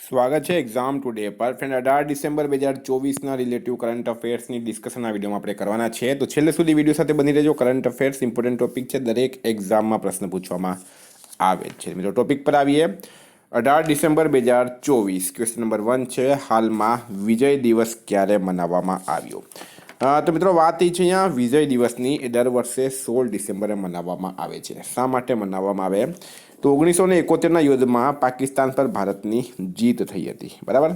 સ્વાગત છે exam today પર ફ્રેન્ડ 18 ડિસેમ્બર 2024ના રિલેટિવ કરંટ અફેર્સની ડિસ્કશન આ વિડીયોમાં આપણે કરવાના છે. તો છેલ્લે સુધી વિડીયો સાથે બની રહેજો. કરંટ અફેર્સ ઇમ્પોર્ટન્ટ ટોપિક છે, દરેક એક્ઝામમાં પ્રશ્ન પૂછવામાં આવે છે. મિત્રો ટોપિક પર આવીએ. 18 ડિસેમ્બર 2024 ક્વેશ્ચન નંબર 1 છે, હાલમાં વિજય દિવસ ક્યારે મનાવવામાં આવ્યો? તો મિત્રો વાત એ છે અહીંયા વિજય દિવસની એ દર વર્ષે 16 ડિસેમ્બરે મનાવવામાં આવે છે. શા માટે મનાવવામાં આવે? તો 1971ના યુદ્ધમાં પાકિસ્તાન પર ભારતની જીત થઈ હતી, બરાબર.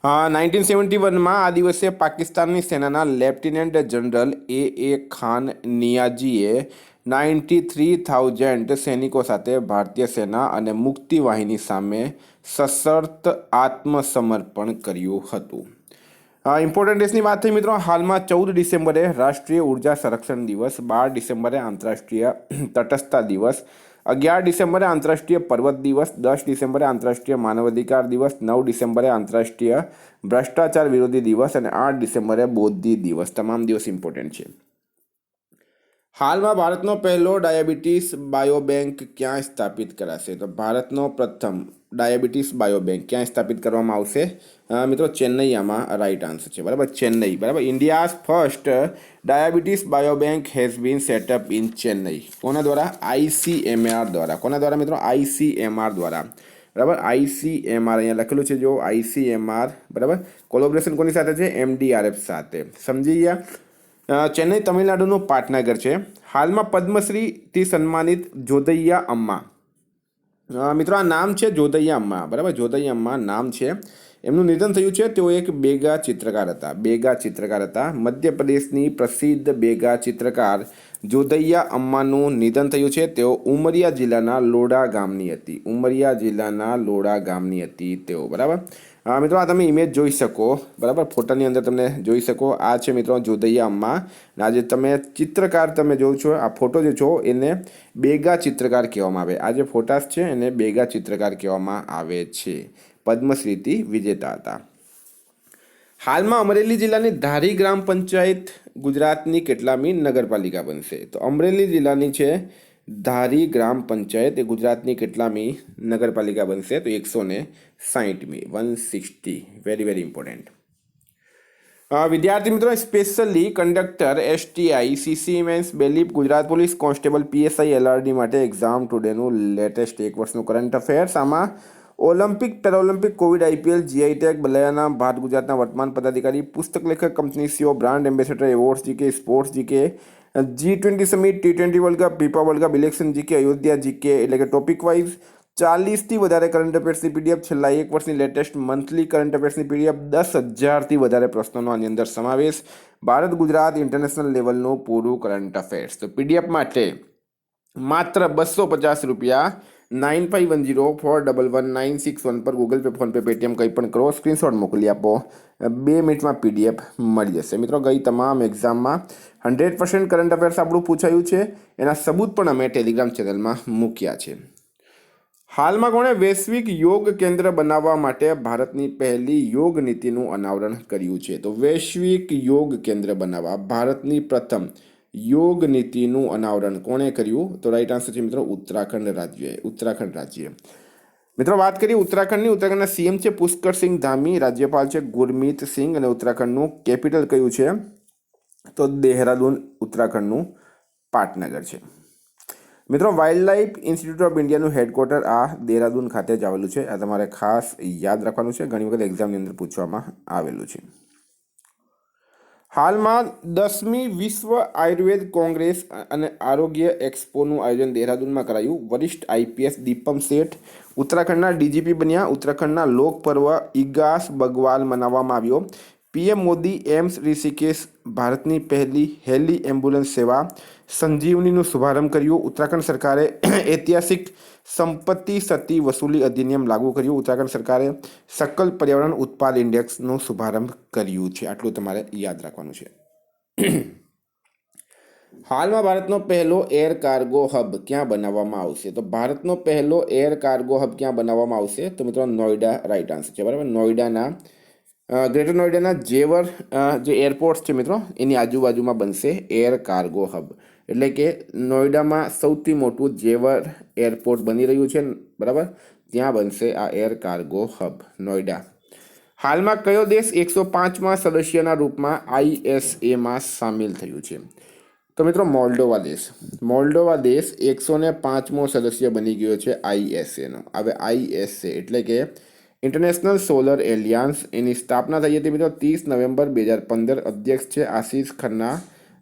1971માં આ દિવસે પાકિસ્તાનની સેનાના લેફ્ટિનન્ટ જનરલ એ ખાન નિયાજીએ 93,000 સૈનિકો સાથે ભારતીય સેના અને મુક્તિ વાહિની સામે સશર્ત આત્મસમર્પણ કર્યું હતું. ઇમ્પોર્ટન્ટ ડેટ્સની વાત થઈ મિત્રો. હાલમાં 14 ડિસેમ્બરે રાષ્ટ્રીય ઉર્જા સંરક્ષણ દિવસ, 12 ડિસેમ્બરે આંતરરાષ્ટ્રીય તટસ્થતા દિવસ, 11 ડિસેમ્બરે આંતરરાષ્ટ્રીય પર્વત દિવસ, 10 ડિસેમ્બરે આંતરરાષ્ટ્રીય માનવાધિકાર દિવસ, 9 ડિસેમ્બરે આંતરરાષ્ટ્રીય ભ્રષ્ટાચાર વિરોધી દિવસ અને 8 ડિસેમ્બરે બૌદ્ધિ દિવસ. તમામ દિવસ ઇમ્પોર્ટન્ટ છે. હાલમાં ભારતનો પહેલો ડાયાબિટીસ બાયોબેંક ક્યાં સ્થાપિત કરાશે? તો ભારતનો પ્રથમ ડાયાબિટીસ બાયોબેંક ક્યાં સ્થાપિત કરવામાં આવશે? મિત્રો ચેન્નઈમાં રાઈટ આન્સર છે, બરાબર. ચેન્નઈ, બરાબર. India's first diabetes biobank has been set up in Chennai. કોના દ્વારા? ICMR દ્વારા. કોના દ્વારા મિત્રો? ICMR દ્વારા, બરાબર. ICMR અહીંયા લખેલું છે જો ICMR, બરાબર. કોલોબરેશન કોની સાથે છે? MDRF સાથે. સમજી ગયા? ચેન્નઈ તમિલનાડુનું પાટનગર છે. હાલમાં પદ્મશ્રીથી સન્માનિત જોધૈયા અમ્મા, મિત્રો આ નામ છે જોધૈયા અમ્મા, બરાબર. જોધૈયા અમ્મા નામ છે. એમનું નિધન થયું છે. તેઓ એક બેગા ચિત્રકાર હતા. બેગા ચિત્રકાર હતા. મધ્યપ્રદેશની પ્રસિદ્ધ બેગા ચિત્રકાર જોધૈયા અમ્માનું નિધન થયું છે. તેઓ ઉમરિયા જિલ્લાના લોડા ગામની હતી. ઉમરિયા જિલ્લાના લોડા ગામની હતી તેઓ, બરાબર. મિત્રો આ તમે ઇમેજ જોઈ શકો, બરાબર. ફોટાની અંદર તમને જોઈ શકો. આ છે મિત્રો જોધૈયા અમ્મા. આ જે તમે ચિત્રકાર તમે જોવો છો, આ ફોટો જે છો એને બેગા ચિત્રકાર કહેવામાં આવે. આ જે ફોટાસ છે એને બેગા ચિત્રકાર કહેવામાં આવે છે. પદ્મશ્રીથી વિજેતા હતા. હાલમાં અમરેલી જિલ્લાની ધારી ગ્રામ પંચાયત ગુજરાતની કેટલામી નગરપાલિકા બનશે? તો અમરેલી જિલ્લાની છે ધારી ગ્રામ પંચાયત એ ગુજરાતની કેટલામી નગરપાલિકા બનશે? તો 160મી, 160. Very important. વિદ્યાર્થી મિત્રો, specially conductor STI CC mains બેલીપ Gujarat police constable PSI LRD માટે એક્ઝામ ટુડેનું લેટેસ્ટ એક વર્ષનું કરંટ અફેર્સ. આમાં Olympic, Paralympic, Covid, IPL, GI tag, બલયાના ભારત ગુજરાતના વર્તમાન પદાધિકારી, પુસ્તક લેખક, company CEO, brand ambassador, awards GK, sports GK, G20 summit, T20 world cup, FIFA world cup, election GK, Ayodhya GK, એટલે કે ટોપિક વાઇઝ 40થી વધારે કરંટ અફેર્સની PDF, છેલ્લા એક વર્ષની લેટેસ્ટ મંથલી કરંટ અફેર્સની PDF, 10,000થી વધારે પ્રશ્નોનો આની અંદર સમાવેશ, ભારત ગુજરાત ઇન્ટરનેશનલ લેવલનું પૂરું કરંટ અફેર્સ. તો PDF માટે માત્ર 250 રૂપિયા 9510411961 પર ગૂગલ પે, ફોનપે, પેટીએમ કંઈ પણ કરો, સ્ક્રીનશોટ મોકલી આપો, 2 મિનિટમાં PDF મળી જશે. મિત્રો ગઈ તમામ એક્ઝામમાં 100% કરંટ અફેર્સ આપણું પૂછાયું છે. એના સબૂત પણ અમે ટેલિગ્રામ ચેનલમાં મૂક્યા છે. હાલમાં કોણે વૈશ્વિક યોગ કેન્દ્ર બનાવવા માટે ભારતની પહેલી યોગ નીતિનું અનાવરણ કર્યું છે? તો વૈશ્વિક યોગ કેન્દ્ર બનાવવા ભારતની પ્રથમ યોગ નીતિનું અનાવરણ કોણે કર્યું? તો રાઈટ આન્સર છે મિત્રો ઉત્તરાખંડ રાજ્ય. ઉત્તરાખંડ રાજ્ય. મિત્રો વાત કરીએ ઉત્તરાખંડની. ઉત્તરાખંડના CM છે પુષ્કરસિંહ ધામી, રાજ્યપાલ છે ગુરમીત સિંઘ અને ઉત્તરાખંડનું કેપિટલ કયું છે? તો દેહરાદૂન ઉત્તરાખંડનું પાટનગર છે. મિત્રો વાઇલ્ડલાઇફ ઇન્સ્ટિટ્યૂટ ઓફ ઇન્ડિયાનું હેડક્વાર્ટર આ દેહરાદૂન ખાતે જ આવેલું છે. આ તમારે ખાસ યાદ રાખવાનું છે, ઘણી વખત એક્ઝામની અંદર પૂછવામાં આવેલું છે. હાલમાં 10મી વિશ્વ આયુર્વેદ કોંગ્રેસ અને આરોગ્ય એક્સપોનું આયોજન દેહરાદૂનમાં કરાયું. વરિષ્ઠ IPS દીપમ શેઠ ઉત્તરાખંડના DGP બન્યા. ઉત્તરાખંડના લોકપર્વ ઇગાસ બગવાલ મનાવવામાં આવ્યો. PM મોદી એમ્સ ઋષિકેશ ભારતની પહેલી હેલી એમ્બ્યુલન્સ સેવા સંજીવનીનું શુભારંભ કર્યું. ઉત્તરાખંડ સરકારે ઐતિહાસિક સંપત્તિ સતી વસૂલી અધિનિયમ લાગુ કર્યું. ઉત્તરાખંડ સરકારે સકલ પર્યાવરણ ઉત્પાદ ઇન્ડેક્સનું શુભારંભ કર્યું છે. આટલું તમારે યાદ રાખવાનું છે. હાલમાં ભારતનો પહેલો એર કાર્ગો હબ ક્યાં બનાવવામાં આવશે? તો ભારતનો પહેલો એર કાર્ગો હબ ક્યાં બનાવવામાં આવશે? તો મિત્રો નોઈડા રાઈટ આન્સર છે, બરાબર. નોઈડાના ગ્રેટર નોઈડાના જેવર જે એરપોર્ટ છે મિત્રો એની આજુબાજુમાં બનશે એર કાર્ગો હબ. એટલે કે નોઈડામાં સૌથી મોટું જેવર એરપોર્ટ બની રહ્યું છે, બરાબર, ત્યાં બનશે આ એર કાર્ગો હબ નોઈડા. હાલમાં કયો દેશ 105માં સદસ્યના રૂપમાં ISAમાં સામેલ થયું છે? તો મિત્રો મોલ્ડોવા દેશ. મોલ્ડોવા દેશ 105મો સદસ્ય બની ગયો છે ISAનો. હવે ISA એટલે કે ઇન્ટરનેશનલ સોલર એલિયાન્સ, એની સ્થાપના થઈ હતી મિત્રો 30 નવેમ્બર 2015. અધ્યક્ષ છે આશીષ ખન્ના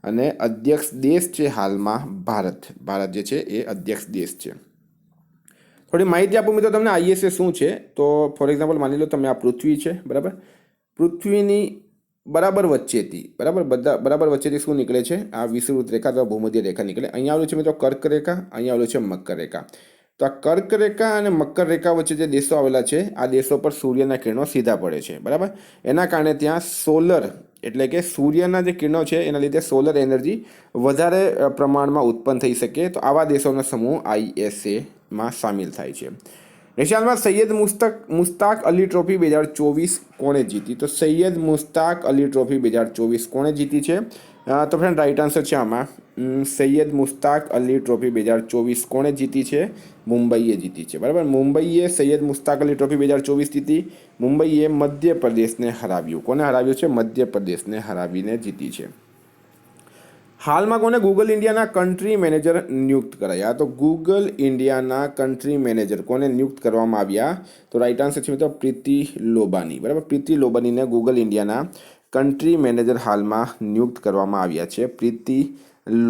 અને અધ્યક્ષ દેશ છે હાલમાં ભારત. ભારત જે છે એ અધ્યક્ષ દેશ છે. થોડી માહિતી આપું મિત્રો તમને ISA શું છે. તો ફોર એક્ઝામ્પલ માની લો તમે આ પૃથ્વી છે, બરાબર. પૃથ્વીની બરાબર વચ્ચેથી, બરાબર વચ્ચેથી શું નીકળે છે? આ વિષુવવૃત્ત રેખા અથવા ભૂમધ્ય રેખા નીકળે. અહીંયા આવેલું છે મિત્રો કર્ક રેખા, અહીંયા આવેલું છે મકર રેખા. તો આ કર્ક રેખા અને મકર રેખા વચ્ચે જે દેશો આવેલા છે, આ દેશો પર સૂર્યના કિરણો સીધા પડે છે, બરાબર. એના કારણે ત્યાં સોલર એટલે કે સૂર્યના જે કિરણો છે એના લીધે સોલર એનર્જી વધારે પ્રમાણમાં ઉત્પન્ન થઈ શકે. તો આવા દેશોનો સમૂહ ISAમાં સામેલ થાય છે. નેશનલમાં સૈયદ મુસ્તાક અલી ટ્રોફી 2024 કોણે જીતી? તો સૈયદ મુસ્તાક અલી ટ્રોફી 2024 કોણે જીતી છે? તો ફ્રેન્ડ રાઈટ આન્સર છે આમાં સૈયદ મુસ્તાક અલી ટ્રોફી 2024 કોણે જીતી છે? મુંબઈએ જીતી છે, બરાબર. મુંબઈએ સૈયદ મુસ્તાક અલી ટ્રોફી 2024 જીતી. મુંબઈએ મધ્યપ્રદેશને હરાવ્યું. કોને હરાવ્યું છે? મધ્યપ્રદેશને હરાવીને જીતી છે. હાલમાં કોને ગૂગલ ઇન્ડિયાના કન્ટ્રી મેનેજર નિયુક્ત કરાયા? તો ગૂગલ ઇન્ડિયાના કન્ટ્રી મેનેજર કોને નિયુક્ત કરવામાં આવ્યા? તો રાઈટ આન્સર છે મિત્રો પ્રીતિ લોબાની, બરાબર. પ્રીતિ લોબાનીને ગૂગલ ઇન્ડિયાના કન્ટ્રી મેનેજર હાલમાં નિયુક્ત કરવામાં આવ્યા છે. પ્રીતિ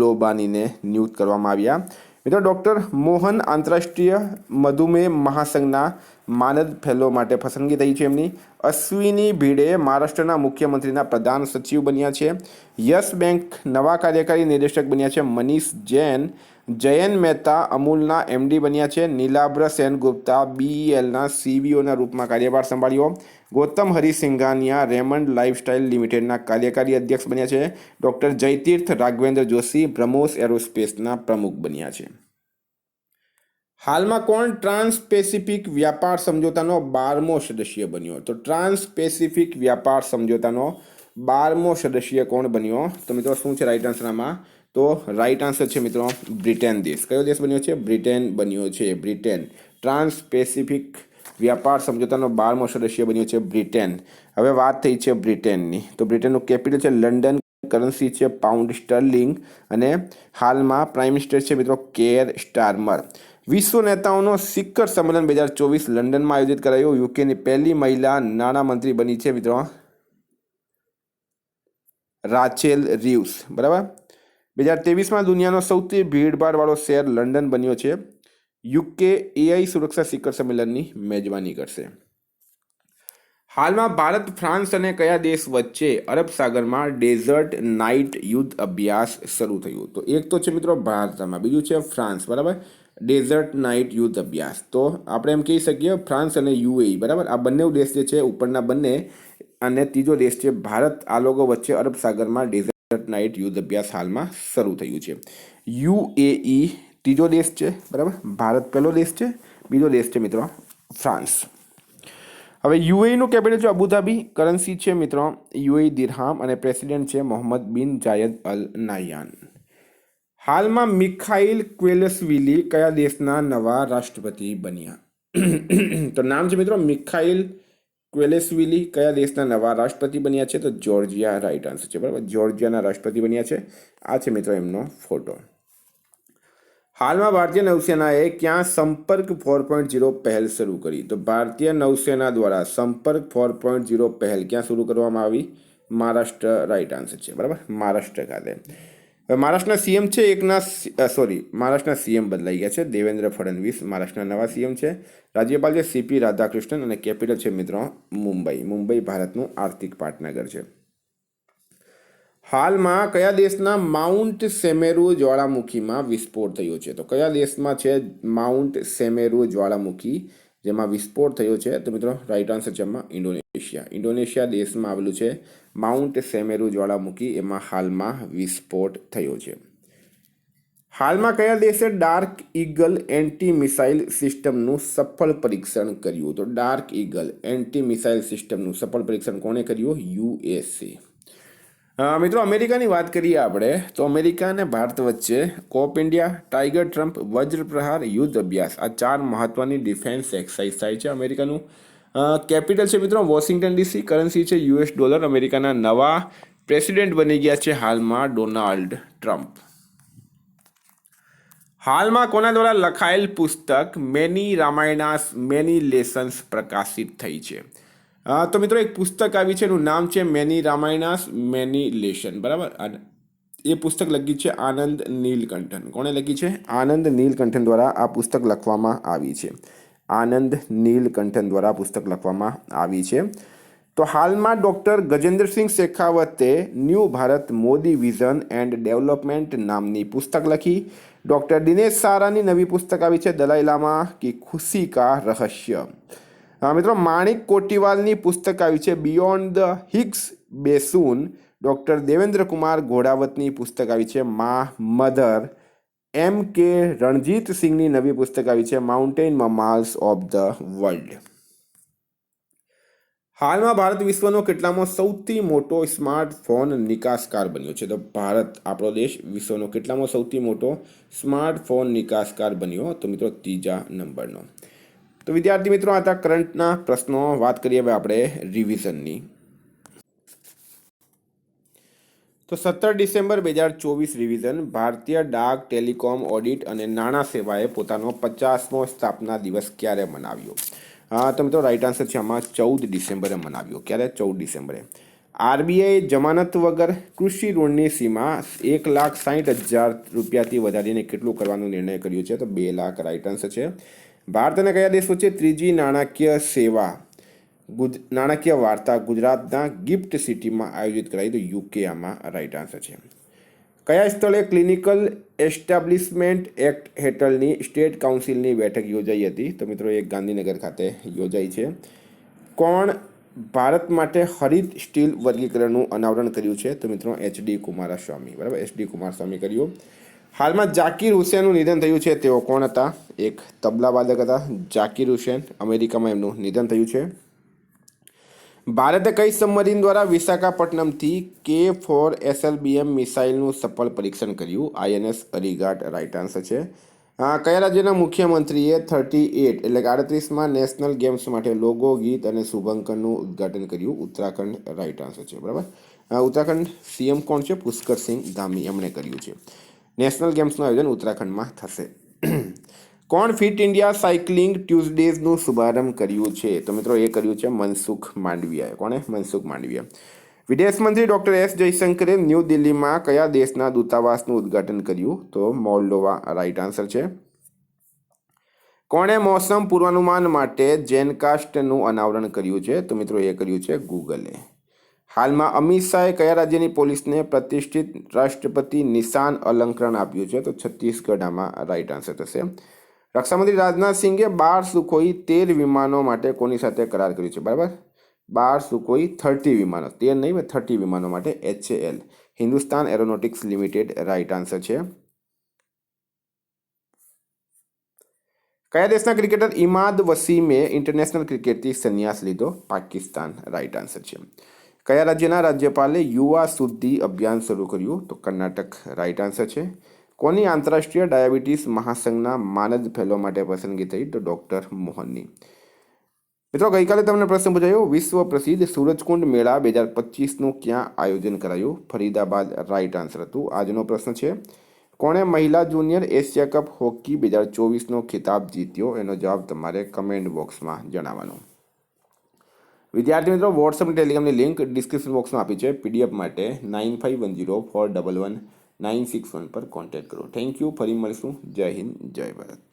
લોબાનીને નિયુક્ત કરવામાં આવ્યા. મિત્રો ડૉક્ટર મોહન આંતરરાષ્ટ્રીય મધુમેહ મહાસંઘના માનદ ફેલો માટે પસંદગી થઈ છે એમની. અશ્વિની ભીડે મહારાષ્ટ્રના મુખ્યમંત્રીના પ્રધાન સચિવ બન્યા છે. યસ બેંક નવા કાર્યકારી નિર્દેશક બન્યા છે મનીષ જૈન. જયન મહેતા અમૂલના MD બન્યા છે. નીલાબ્ર સેનગુપ્તા BELના CVOના રૂપમાં કાર્યભાર સંભાળ્યો. ગૌતમ હરિસિંઘાનિયા રેમન્ડ લાઇફસ્ટાઇલ લિમિટેડના કાર્યકારી અધ્યક્ષ બન્યા છે. ડૉક્ટર જયતીર્થ રાઘવેન્દ્ર જોશી બ્રહ્મોસ એરોસ્પેસના પ્રમુખ બન્યા છે. હાલમાં કોણ ટ્રાન્સ પેસિફિક વ્યાપાર સમજોતાનો 12મો સદસ્ય બન્યો? તો ટ્રાન્સ પેસિફિક વ્યાપાર સમજોતાનો 12મો સદસ્ય કોણ બન્યો? તો મિત્રો શું છે રાઈટ આન્સર આમાં? તો રાઈટ આન્સર છે મિત્રો બ્રિટન દેશ. કયો દેશ બન્યો છે? બ્રિટન બન્યો છે. બ્રિટન ટ્રાન્સ પેસિફિક વ્યાપાર સમજોતાનો 12મો સદસ્ય બન્યો છે બ્રિટન. હવે વાત થઈ છે બ્રિટનની. તો બ્રિટનનું કેપિટલ છે લંડન. કરન્સી છે પાઉન્ડ સ્ટર્લિંગ અને હાલમાં પ્રાઇમ મિનિસ્ટર છે મિત્રો કેર સ્ટારમર. વિશ્વ નેતાઓનો શિખર સંમેલન 2024 લંડનમાં આયોજિત કરાયું. યુકેની પહેલી મહિલા નાણામંત્રી બની છે મિત્રો રાચેલ રીવ્સ, બરાબર. 2023માં દુનિયાનો સૌથી ભીડભાડવાળો શહેર લંડન બન્યો છે. UK AI સુરક્ષા શિખર સંમેલનની મેજબાની કરશે. હાલમાં ભારત ફ્રાન્સ અને કયા દેશ વચ્ચે અરબ સાગરમાં ડેઝર્ટ નાઇટ યુદ્ધ અભ્યાસ શરૂ થયું? તો એક તો છે મિત્રો ભારતમાં, બીજું છે ફ્રાન્સ, બરાબર. ડેઝર્ટ નાઇટ યુદ્ધ અભ્યાસ. તો આપણે એમ કહી શકીએ ફ્રાન્સ અને UAE, બરાબર. આ બંને દેશ જે છે ઉપરના બંને અને ત્રીજો દેશ છે ભારત, આ લોકો વચ્ચે અરબ સાગરમાં ડેઝર્ટ નાઇટ યુદ્ધ અભ્યાસ હાલમાં શરૂ થયું છે. UAE ત્રીજો દેશ છે, બરાબર. ભારત પહેલો દેશ છે, બીજો દેશ છે મિત્રો ફ્રાન્સ. હવે UAEનું કેપિટલ છે અબુધાબી. કરન્સી છે મિત્રો UAE દિરહામ અને પ્રેસિડેન્ટ છે મોહમ્મદ બિન જાયદ અલ નાહયાન. હાલમાં મિખાઇલ ક્વેલેસવિલી કયા દેશના નવા રાષ્ટ્રપતિ બન્યા? તો નામ છે મિત્રો મિખાઇલ ક્વેલેસવિલી કયા દેશના નવા રાષ્ટ્રપતિ બન્યા છે? તો જોર્જિયા રાઈટ આન્સર છે, બરાબર. જોર્જિયાના રાષ્ટ્રપતિ બન્યા છે. આ છે મિત્રો એમનો ફોટો. હાલમાં ભારતીય નૌસેનાએ ક્યાં સંપર્ક 4.0 પહેલ શરૂ કરી? તો ભારતીય નૌસેના દ્વારા સંપર્ક 4.0 પહેલ ક્યાં શરૂ કરવામાં આવી? મહારાષ્ટ્ર રાઈટ આન્સર છે, બરાબર. મહારાષ્ટ્ર ખાતે. મહારાષ્ટ્રના CM છે મહારાષ્ટ્રના CM બદલાઈ ગયા છે. દેવેન્દ્ર ફડણવીસ મહારાષ્ટ્રના નવા CM છે. રાજ્યપાલ છે CP રાધાકૃષ્ણન અને કેપિટલ છે મિત્રો મુંબઈ. મુંબઈ ભારતનું આર્થિક પાટનગર છે. હાલમાં કયા દેશના માઉન્ટ સેમેરુ જ્વાળામુખીમાં વિસ્ફોટ થયો છે? તો કયા દેશમાં છે માઉન્ટ સેમેરુ જ્વાળામુખી જેમાં વિસ્ફોટ થયો છે? તો મિત્રો રાઈટ આન્સર છે એમાં ઇન્ડોનેશિયા. ઇન્ડોનેશિયા દેશમાં આવેલું છે માઉન્ટ સેમેરુ જ્વાળામુખી, એમાં હાલમાં વિસ્ફોટ થયો છે. હાલમાં કયા દેશે ડાર્ક ઈગલ એન્ટી મિસાઇલ સિસ્ટમનું સફળ પરીક્ષણ કર્યું? તો ડાર્ક ઈગલ એન્ટી મિસાઇલ સિસ્ટમનું સફળ પરીક્ષણ કોણે કર્યું? USA. મિત્રો અમેરિકાની વાત કરીએ આપણે તો અમેરિકા અને ભારત વચ્ચે કોપ ઇન્ડિયા, ટાઈગર ટ્રમ્પ, વજ્ર પ્રહાર, યુદ્ધ અભ્યાસ આ 4 મહત્વની ડિફેન્સ એક્સરસાઇઝ થાય છે. અમેરિકાનું કેપિટલ છે મિત્રો વોશિંગ્ટન ડીસી. કરન્સી છે યુએસ ડોલર. અમેરિકાના નવા પ્રેસિડેન્ટ બની ગયા છે હાલમાં ડોનાલ્ડ ટ્રમ્પ. હાલમાં કોના દ્વારા લખાયેલ પુસ્તક મેની રામાયણાસ મેની લેસન્સ પ્રકાશિત થઈ છે? તો મિત્રો એક પુસ્તક આવી છે, એનું નામ છે મેની રામાયણાસ મેની લેશન, બરાબર. અને એ પુસ્તક લખી છે આનંદ નીલકંઠન. કોણે લખી છે? આનંદ નીલકંઠન દ્વારા આ પુસ્તક લખવામાં આવી છે. આનંદ નીલકંઠન દ્વારા પુસ્તક લખવામાં આવી છે. તો હાલમાં ડૉક્ટર ગજેન્દ્રસિંહ શેખાવતે new Bharat Modi vision and development નામની પુસ્તક લખી. ડૉક્ટર દિનેશ સારાની નવી પુસ્તક આવી છે દલાઈ લામા કી ખુશી કા રહસ્ય. મિત્રો માણિક કોટીવાલની પુસ્તક આવી છે beyond the Higgs boson. Doctor Devendra Kumar ઘોડાવતની પુસ્તક આવી છે મા મધર. એમ કે રણજીત સિંહની નવી પુસ્તક આવી છે માઉન્ટેન મમાલ્સ ઓફ ધ વર્લ્ડ. હાલમાં ભારત વિશ્વનો કેટલામો સૌથી મોટો સ્માર્ટફોન નિકાસકાર બન્યો છે? તો ભારત આપણો દેશ વિશ્વનો કેટલામો સૌથી મોટો સ્માર્ટફોન નિકાસકાર બન્યો? તો મિત્રો 3જા નંબરનો. તો વિદ્યાર્થી મિત્રો આ હતા કરંટના પ્રશ્નો. વાત કરીએ હવે આપણે રિવિઝનની. તો 17 ડિસેમ્બર 2024 રિવિઝન. ભારતીય ડાક, ટેલિકોમ, ઓડિટ અને નાણાં સેવાએ પોતાનો 50મો સ્થાપના દિવસ ક્યારે મનાવ્યો? તો મિત્રો રાઈટ આન્સર છે આમાં 14 ડિસેમ્બરે મનાવ્યો. ક્યારે? 14 ડિસેમ્બરે. આરબીઆઈ જમાનત વગર કૃષિ ઋણની સીમા 1,60,000 રૂપિયાથી વધારીને કેટલું કરવાનો નિર્ણય કર્યો છે? તો 2 લાખ રાઈટ આન્સર છે. ભારત અને કયા દેશ વચ્ચે 3જી નાણાકીય સેવા નાણાકીય વાર્તા ગુજરાતના ગિફ્ટ સિટીમાં આયોજિત કરાઈ? તો યુકે આમાં રાઈટ આન્સર છે. કયા સ્થળે ક્લિનિકલ એસ્ટાબ્લિશમેન્ટ એક્ટ હેઠળની સ્ટેટ કાઉન્સિલની બેઠક યોજાઈ હતી? તો મિત્રો એ ગાંધીનગર ખાતે યોજાઈ છે. કોણ ભારત માટે હરિત સ્ટીલ વર્ગીકરણનું અનાવરણ કર્યું છે? તો મિત્રો HD કુમારસ્વામી, બરાબર. HD કુમારસ્વામી કર્યું. હાલમાં ઝાકિર હુસેનનું નિધન થયું છે. તેઓ કોણ હતા? એક તબલાવાદક હતા ઝાકિર હુસેન. અમેરિકામાં એમનું નિધન થયું છે. ભારતે કઈ સબમરીન દ્વારા વિશાખાપટ્ટનમથી K4 SLBM મિસાઇલનું સફળ પરીક્ષણ કર્યું? INS અરીઘાટ રાઈટ આન્સર છે. કયા રાજ્યના મુખ્યમંત્રીએ 38 એટલે કે 38માં નેશનલ ગેમ્સ માટે લોગો, ગીત અને શુભંકરનું ઉદ્ઘાટન કર્યું? ઉત્તરાખંડ રાઈટ આન્સર છે, બરાબર. ઉત્તરાખંડ CM કોણ છે? પુષ્કરસિંહ ધામી, એમણે કર્યું છે. નેશનલ ગેમ્સનું આયોજન ઉત્તરાખંડમાં થશે. કોણ ફિટ ઇન્ડિયા સાયકલિંગ ટ્યુઝડેઝનું શુભારંભ કર્યું છે? તો મિત્રો એ કર્યું છે મનસુખ માંડવિયાએ. કોણે? મનસુખ માંડવિયા. વિદેશ મંત્રી ડૉક્ટર S જયશંકરે ન્યૂ દિલ્હીમાં કયા દેશના દૂતાવાસનું ઉદ્ઘાટન કર્યું? તો મોલ્ડોવા રાઈટ આન્સર છે. કોણે મોસમ પૂર્વાનુમાન માટે જેનકાસ્ટનું અનાવરણ કર્યું છે? તો મિત્રો એ કર્યું છે ગૂગલે. હાલમાં અમિત શાહે કયા રાજ્યની પોલીસને પ્રતિષ્ઠિત રાષ્ટ્રપતિ નિશાન અલંકરણ આપ્યું છે? તો છત્તીસગઢ આમાં રાઈટ આન્સર થશે. રક્ષામંત્રી રાજનાથ સિંઘે 12 સુખોઈ 13 વિમાનો માટે કોની સાથે કરાર કર્યો છે? બરાબર. 12 સુખોઈ 30 વિમાનો, 13 નહીં 30 વિમાનો માટે HAL Hindustan aeronautics limited right answer છે. કયા દેશના ક્રિકેટર ઇમાદ વસીમે ઇન્ટરનેશનલ ક્રિકેટથી સંન્યાસ લીધો? પાકિસ્તાન રાઈટ આન્સર છે. કયા રાજ્યના રાજ્યપાલે યુવા શુદ્ધિ અભિયાન શરૂ કર્યું? તો કર્ણાટક રાઈટ આન્સર છે. કોની આંતરરાષ્ટ્રીય ડાયાબિટીસ મહાસંઘના માનદ ફેલો માટે પસંદગી થઈ? તો ડૉક્ટર મોહનની. મિત્રો ગઈકાલે તમને પ્રશ્ન પૂછાયો વિશ્વ પ્રસિદ્ધ સૂરજકુંડ મેળા 2025નું ક્યાં આયોજન કરાયું? ફરીદાબાદ રાઈટ આન્સર હતું. આજનો પ્રશ્ન છે કોણે મહિલા જુનિયર એશિયા કપ હોકી 2024નો ખિતાબ જીત્યો? એનો જવાબ તમારે કમેન્ટ બોક્સમાં જણાવવાનો. વિદ્યાર્થી મિત્રો વોટ્સઅપ ટેલિગ્રામની લિંક ડિસ્ક્રિપ્શન બોક્સમાં આપી છે. PDF માટે 9510411961 પર કોન્ટેક્ટ કરો. Thank you. ફરી મળીશું. જય હિન્દ, જય ભારત.